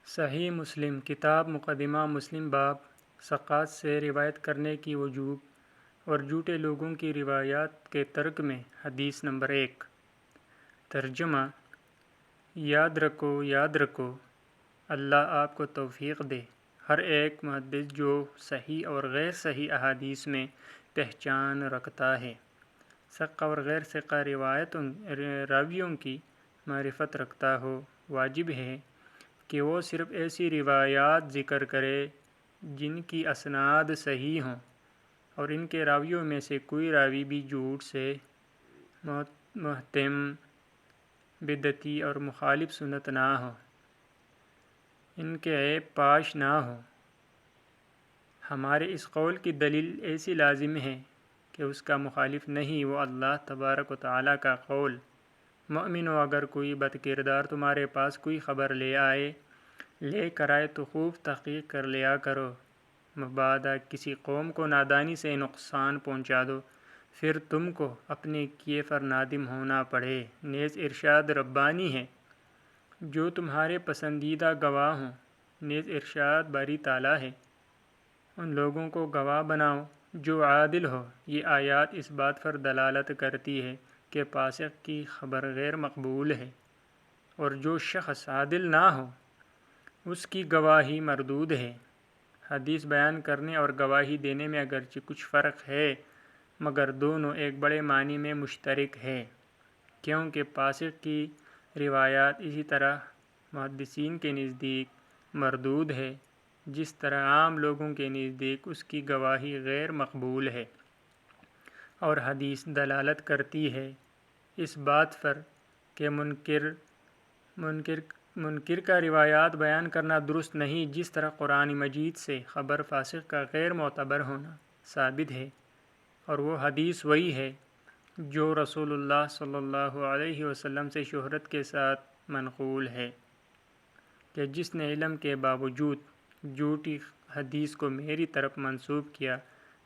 صحیح مسلم کتاب مقدمہ مسلم باب ثقات سے روایت کرنے کی وجوب اور جھوٹے لوگوں کی روایات کے ترک میں حدیث نمبر 1۔ ترجمہ: یاد رکھو اللہ آپ کو توفیق دے۔ ہر ایک محدث جو صحیح اور غیر صحیح احادیث میں پہچان رکھتا ہے، ثقہ اور غیر ثقہ راویوں کی معرفت رکھتا ہو، واجب ہے کہ وہ صرف ایسی روایات ذکر کرے جن کی اسناد صحیح ہوں اور ان کے راویوں میں سے کوئی راوی بھی جھوٹ سے متہم، بدعتی اور مخالف سنت نہ ہو، ان کے عیب پاش نہ ہو۔ ہمارے اس قول کی دلیل ایسی لازم ہے کہ اس کا مخالف نہیں، وہ اللہ تبارک و تعالیٰ کا قول: مومنو، اگر کوئی بد کردار تمہارے پاس کوئی خبر لے کر آئے تو خوب تحقیق کر لیا کرو، مبادا کسی قوم کو نادانی سے نقصان پہنچا دو، پھر تم کو اپنے کیے پر نادم ہونا پڑے۔ نیز ارشاد ربانی ہے: جو تمہارے پسندیدہ گواہ ہوں۔ نیز ارشاد باری تعالیٰ ہے: ان لوگوں کو گواہ بناؤ جو عادل ہو۔ یہ آیات اس بات پر دلالت کرتی ہے کہ فاسق کی خبر غیر مقبول ہے، اور جو شخص عادل نہ ہو اس کی گواہی مردود ہے۔ حدیث بیان کرنے اور گواہی دینے میں اگرچہ کچھ فرق ہے، مگر دونوں ایک بڑے معنی میں مشترک ہے، کیونکہ فاسق کی روایات اسی طرح محدثین کے نزدیک مردود ہے جس طرح عام لوگوں کے نزدیک اس کی گواہی غیر مقبول ہے۔ اور حدیث دلالت کرتی ہے اس بات پر کہ منکر کا روایات بیان کرنا درست نہیں، جس طرح قرآن مجید سے خبر فاسق کا غیر معتبر ہونا ثابت ہے، اور وہ حدیث وہی ہے جو رسول اللہ صلی اللہ علیہ وسلم سے شہرت کے ساتھ منقول ہے کہ جس نے علم کے باوجود جھوٹی حدیث کو میری طرف منسوب کیا،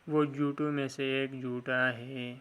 وہ جھوٹوں میں سے ایک جھوٹا ہے۔